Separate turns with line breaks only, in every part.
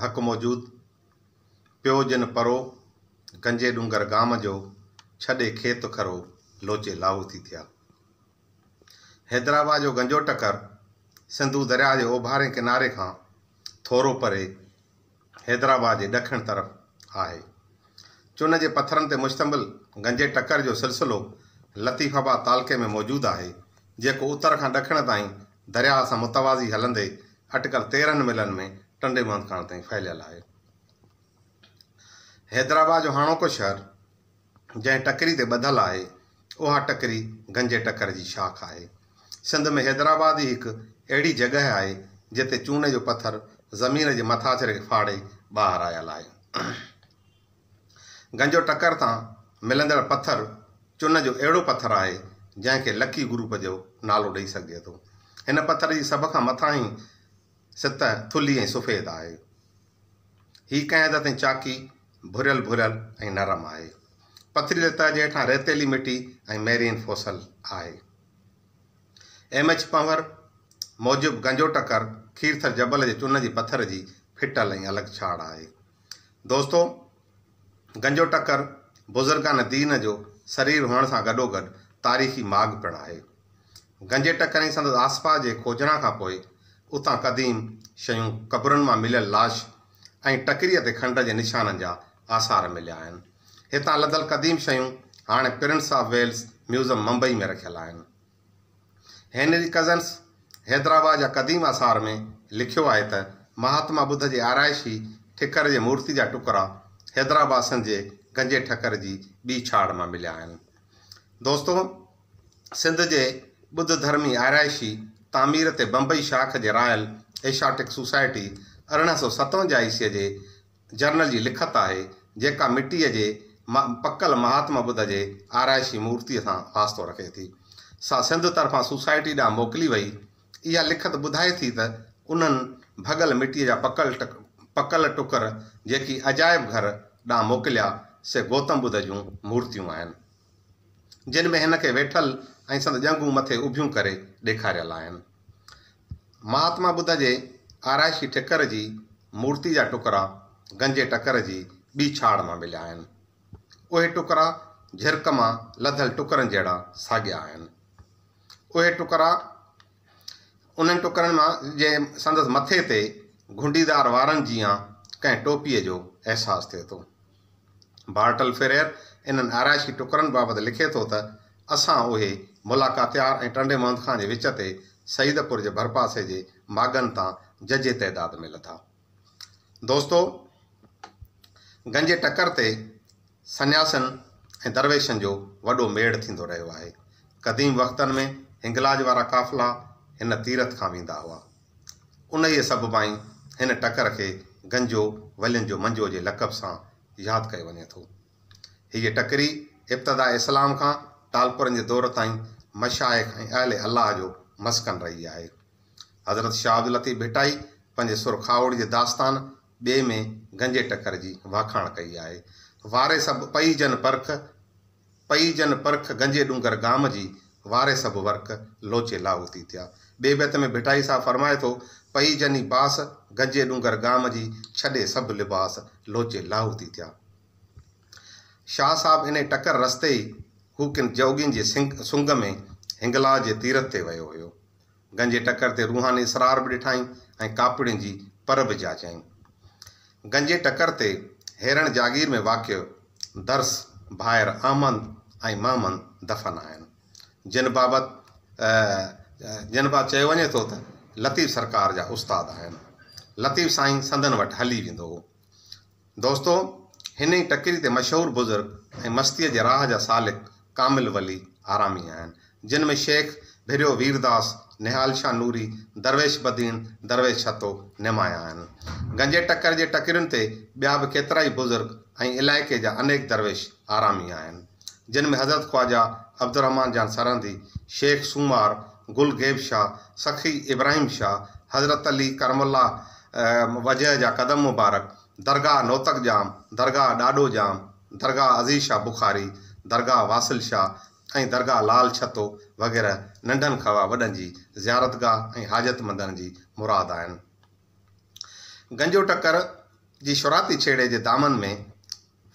हक़ मौजूद प्यो जिन परो गंजे डूंगर गाम जो छॾे खेत खरो लोचे लाहू थी थिया। हैदराबाद जो गंजो टकर सिंधु दरिया जे ओभारे किनारे खां थोरो परे हैदराबाद जे ॾखण तरफ़ आहे। चुन जे पथरनि ते मुश्तमिल गंजे टकर जो सिलसिलो लतीफ़ाबाद तालुके में मौजूदु आहे, जेको उत्तर खां ॾखण ताईं दरिया सां मुतवाज़ी हलंदे अटकल 13 मीलनि में टंडे मंदखाण ताईं फैलियल आहे। हैदराबाद जो हाणोको शहर जंहिं टकरी ते ॿधल आहे, उहा टकरी गंजे टकर जी शाख आहे। सिंध में हैदराबाद ही हिकु अहिड़ी जॻह आहे जिते चूने जो पत्थर ज़मीन जे मथाछरे फाड़े ॿाहिरि आयल आहे। गंजो टकर तां मिलंदड़ पत्थर चुन जो अहिड़ो पत्थर आहे जंहिंखे लकी ग्रुप जो नालो ॾेई सघिजे थो। हिन पत्थर जी सभ खां मथां ई सतह थुल्ही ऐं सफ़ेद आहे। हीअ कंहिं हद ताईं चाकी भुरियल भुरियल ऐं नरम आहे। पथरीले तह जे हेठां रेतेली मिटी ऐं मैरीन फोसल आहे। एमएच पंवर मूजिबि गंजो टकर खीरथर जबल जे चुन जी पत्थर जी फिटल ऐं अलॻि छाड़ आहे। दोस्तो, गंजो टकर बुज़ुर्गान दीन जो शरीर हुअण सां गॾोगॾु तारीख़ी माॻ पिणु आहे। गंजे टकर ऐं संदसि आसपास जे खोजणा खां पोइ उतां क़दीम शयूं, क़बरुनि मां मिलियल लाश ऐं टकरीअ ते खंड जे निशाननि जा आसार मिलिया आहिनि। हितां लधल क़दीम शयूं हाणे prince of Wales museum Mumbai में रखियल आहिनि। हेनरी कज़न्स हैदराबाद जा क़दीम आसार में लिखियो आहे त महात्मा बुद्ध जे आराइशी ठिकर जे मूर्ति जा टुकड़ा हैदराबाद सिंध जे गंजे ठकर जी ॿी छाड़ मां मिलिया आहिनि। दोस्तो, सिंध जे बुद्ध धर्मी आराइशी तामीर ते बम्बई शाख जे रॉयल एशियाटिक सोसाइटी 1857 ईस्वीअ जे जर्नल जी लिखत आहे, जेका मिटीअ जे पकल महात्मा बुद्ध जे आराइशी मूर्तिअ सां वास्तो रखे थी। सा सिंध तरफ़ां सोसाइटी ॾांहुं मोकिली वई। इहा लिखत ॿुधाए थी त उन्हनि भॻल मिटीअ जा पकल टुकर जेकी अजायब घर ॾांहुं मोकिलिया से गौतम बुद्ध जूं मूर्तियूं आहिनि, जिन में हिन खे वेठल ऐं संदि ॼंगूं मथे उभियूं करे ॾेखारियल आहिनि। महात्मा बुद्ध जे आराइशी ठिकर जी मूर्ति जा टुकड़ा गंजे टकर जी ॿी छाड़ मां मिलिया आहिनि। उहे टुकड़ा झिरक मां लधल टुकरनि जहिड़ा साॻिया आहिनि। उहे टुकड़ा उन्हनि टुकरनि मां जे संदसि मथे ते घुंडीदार वारनि जी या कंहिं टोपीअ जो अहसासु थिए थो। बार्टल फेरेर इन्हनि आराइशी टुकरनि बाबति लिखे थो त असां उहे मुलाकातियार ऐं टंडे मंदखां जे विच ते सईदपुर जे भरपासे जे मागनि तां जजे तइदाद में लथा। दोस्तो, गंजे टकर ते सन्यासियुनि ऐं दरवेशनि जो वॾो मेड़ थींदो रहियो आहे। क़दीम वक़्तनि में हिंगलाज वारा काफ़िला हिन तीरथ खां वेंदा हुआ। उन ई सबबाई हिन टकर खे गंजो वलियुनि जो मंजो जे लक़ब सां यादि कयो वञे थो। हीअ टकरी इब्तिदा इस्लाम खां टालपुरनि जे दौर ताईं मशाइख़ ऐं अहले अल्लाह जो मस्कन रही आहे। हज़रत शाह अब्दुल लतीफ़ भिटाई पंहिंजे सुरखावड़ी जे दास्तान ॿिए में गंजे टकर जी वाखाण कई आहे। वारे सभु पई जन परख गंजे डूंगर गाम जी वारे सभु वर्क लोचे लाहू थी थिया। ॿिए बैत में भिटाई साहब फरमाए थो, पई जनी बास गंजे डूंगर गाम जी छॾे सभु लिबास लोचे लाहू थी थिया। शाह साहब इन टकर रस्ते ई हू किन जोगियुनि जे सुंग में हिंगलाज जे तीरथ ते वियो हुयो। गंजे टकर ते रूहानी इसरार बि ॾिठाई ऐं कापड़ियुनि जी पर बि जाचाई। गंजे टकर ते हेरण जागीर में वाक़ियो दर्स भाइर अहमद ऐं महमद दफ़न आहिनि, जिन बाबति चयो वञे थो त लतीफ़ सरकार जा उस्ताद आहिनि। लतीफ़ साईं संदन वटि हली वेंदो हो। दोस्तो, हिन ई टकरी ते मशहूरु बुज़ुर्ग ऐं मस्तीअ जे राह जा सालिक कामिल वली आरामी आहिनि, जिन में शेख भिरियो वीरदास, निहाल शाह नूरी, दरवेश बदीन, दरवेश छतो निमाया आहिनि। गंजे टकर जे टकरियुनि ते ॿिया बि केतिरा ई बुज़ुर्ग ऐं इलाइक़े जा अनेक दरवेश आरामी आहिनि, जिन में हज़रत ख्वाजा अब्दुर्रहमान जान सरहंदी, शेख सूमार, गुल गेब शाह, सखी इब्राहिम शाह, हज़रत अली करमुल्ला वजह जा कदम मुबारक, दरगाह नौतक जाम, दरगाह ॾाॾो जाम, दरगाह अज़ीज़ शाह बुखारी, दरगाह वासिल शाह ऐं दरगाह लाल छतो वग़ैरह नंढनि खां वॾनि जी ज़ियारतगाह ऐं हाजतमंदनि जी मुराद आहिनि। गंजो टकर जी शुराती छेड़े जे दामन में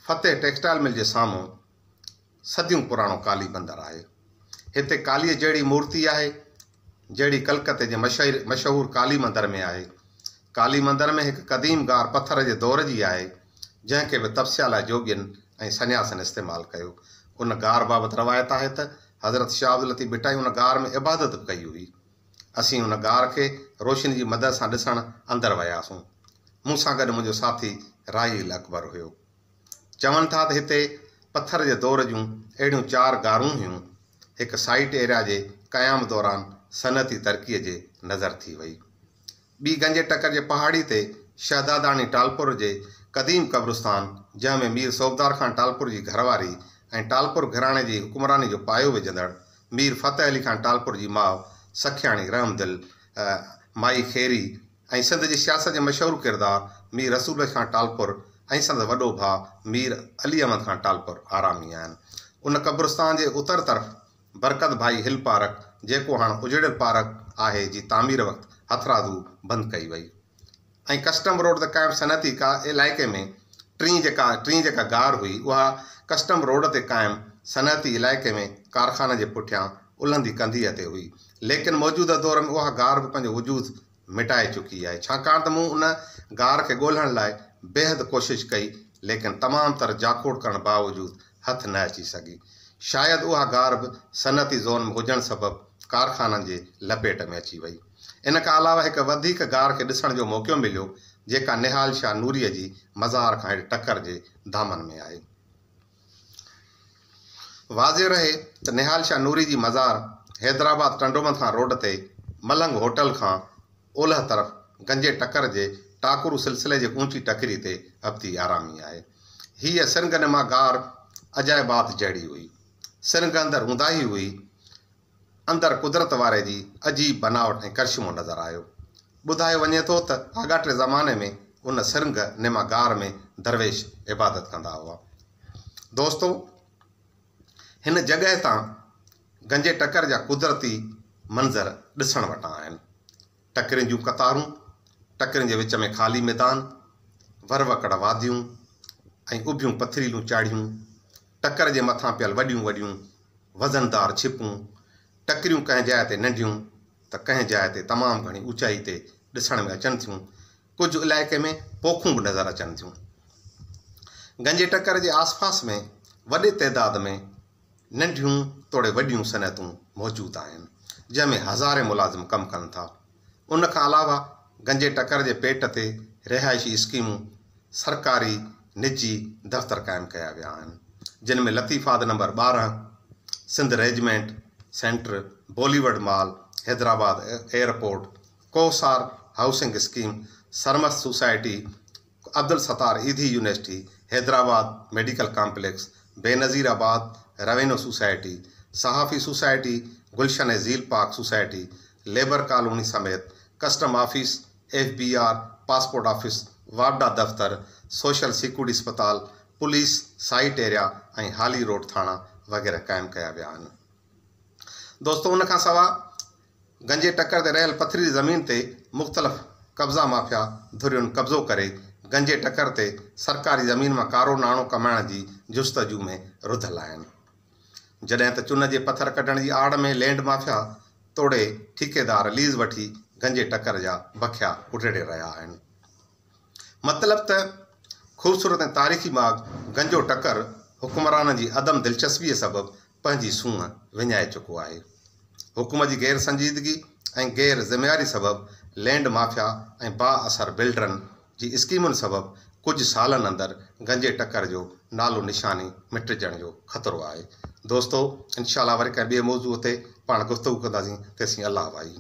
फतेह टेक्सटाइल मिल जे साम्हूं सदियों पुराणो काली मंदरु आहे। हिते कालीअ जहिड़ी मूर्ति आहे जहिड़ी कलकत्ते जे मशहूरु काली मंदर में आहे। काली मंदर में हिकु क़दीम गार पत्थर जे दौर जी आहे जंहिंखे बि तपस्या लाइ जोगियुनि ऐं सन्यासियुनि इस्तेमालु कयो। उन गार बाबति रवायत आहे त हज़रत शाह अब्दुल लतीफ़ भिटाई उन गार में इबादत कई हुई। असीं उन गार खे रोशनी जी मदद सां ॾिसणु अंदरि वियासीं। मूं सां गॾु मुंहिंजो साथी राहील अकबर हुयो। चवनि था त हिते पत्थर जे दौर जूं अहिड़ियूं 4 गारूं हुयूं। हिकु साइट एरिया जे क़याम दौरान सनअती तरक़ीअ जे नज़र थी वई। ॿी गंजे टकर जे पहाड़ी ते शहदादानी टालपुर जे क़दीम क़ब्रिस्तान जंहिं में मीर सोबदार खान टालपुर जी घरवारी ऐं टालपुर घराणे जी हुकुमरानी जो पायो विझंदड़ मीर फतेह अली खान टालपुर जी माउ सखियाणी रहमदिल माई खेरी ऐं सिंध जी सियासत जे मशहूरु किरदारु मीर रसूल खान टालपुर ऐं संदसि वॾो भाउ मीर अली अहमद खान टालपुर आरामी आहिनि। उन क़ब्रिस्तान जे उतर तरफ़ बरकत भाई हिल पार्क जेको हाणे उजड़ियल पार्क आहे जी तामीर वक़्तु हथरादू बंदि कई वई ऐं कस्टम रोड ते क़ाइमु सनअती इलाइक़े में टी जेका गार हुई उहा कस्टम रोड ते क़ाइमु सनअती इलाइक़े में कारखाने जे पुठियां उलहंदी कंदीअ ते हुई। लेकिन मौजूदा दौर में उहा गार बि पंहिंजो वजूद मिटाए चुकी आहे छाकाणि त मूं उन गार खे ॻोल्हण लाइ बेहद कोशिशि कई लेकिन तमामु तर जाखोड़ करण बावजूदि हथु न अची सघी। शायदि उहा गार बि सनअती ज़ोन में हुजण सबबि कारखाननि जे लपेट में अची वई। इन खां अलावा हिकु वधीक गार खे ॾिसण जो मौक़ो मिलियो जेका निहाल शाह नूरीअ जी मज़ार खां हेठि टकर जे दामन में आहे। वाज़े रहे त निहाल शाह नूरी जी मज़ार हैदराबाद टंडोमत खां रोड ते मलंग होटल खां ओलह तरफ़ गंजे टकर जे टाकुरू सिलसिले जे ऊंची टकरी ते अब्दी आरामी आहे। हीअ सिरगनमा गार अजाइबात जहिड़ी हुई। सिरग अंदरि ऊंदाही हुई। अंदरि कुदरत वारे जी अजीब बनावट ऐं करिश्मो नज़र आयो। ॿुधायो वञे थो त आगाटे ज़माने में उन सिरग निमा गार में दरवेश इबादत कंदा हुआ। दोस्तो, हिन जॻह तां गंजे टकर जा कुदरती मंज़र ॾिसण वटां आहिनि। टकरियुनि जूं कतारूं, टकरियुनि जे विच में ख़ाली मैदान, वरवकड़ वादियूं ऐं उभियूं पथरीलियूं चाढ़ियूं, टकर जे मथां पियल वॾियूं वॾियूं वज़नदार छिपूं, टकरियूं कंहिं जाइ ते नंढियूं त कंहिं जाइ ते तमामु घणी ऊचाई ते ॾिसण में अचनि थियूं। कुझु इलाइक़े में पोखूं बि नज़र अचनि थियूं। गंजे टकर जे आसपास में वॾे तइदाद में नंढियूं तोड़े वॾियूं सनअतूं मौजूदु आहिनि जंहिंमें हज़ारे मुलाज़िम कमु कनि था। उन खां अलावा गंजे टकर जे पेट ते रिहाइशी स्कीमूं सरकारी निजी दफ़्तर क़ाइमु कया विया आहिनि जिन में Latifabad number 12, Sindh regiment centre, Bollywood mall, Hyderabad airport, Kausar housing scheme, Sarmast society, Abdul Sattar Edhi university, Hyderabad medical complex, Benazirabad revenue society, सहाफ़ी society, Gulshan Zeal park society, labour colony समेत custom office, FBR, passport office, वापडा दफ़्तर, सोशल सिक्योरिटी अस्पताल, पुलिस साइट एरिया ऐं हाली रोड थाणा वग़ैरह क़ाइमु कया विया आहिनि। दोस्तो, उन खां सवाइ गंजे टकर ते रहियल पथरीली ज़मीन ते मुख़्तलिफ़ कब्ज़ा माफ़िया धुरियुनि कब्ज़ो करे गंजे टकर ते सरकारी ज़मीन मां कारो नाणो कमाइण जी जुस्तजू में रुधल आहिनि। जॾहिं त चुन जे पथर कढण जी आड़ में लैंड माफ़िया तोड़े ठेकेदार लीज़ वठी गंजे टकर जा बखिया उडेड़े रहिया आहिनि। मतिलबु त ख़ूबसूरत ऐं तारीख़ी बाग़ गंजो टकर हुकुमराननि जी अदम दिलचस्पीअ सबबि पंहिंजी सूंहं विञाए चुको आहे। हुकूम जी गैर संजीदगी ऐं गैर ज़िमेवारी सबबि लैंड माफ़िया ऐं बाअसर बिल्डरनि जी स्कीमुनि सबबि कुझु सालनि अंदरि गंजे टकर जो नालो निशानी मिटिजण जो ख़तरो आहे। दोस्तो, इंशाअल्लाह वरी कंहिं ॿिए मौज़ूअ ते पाण गुफ़्तगू कंदासीं। तेसीं अल्लाह भाई।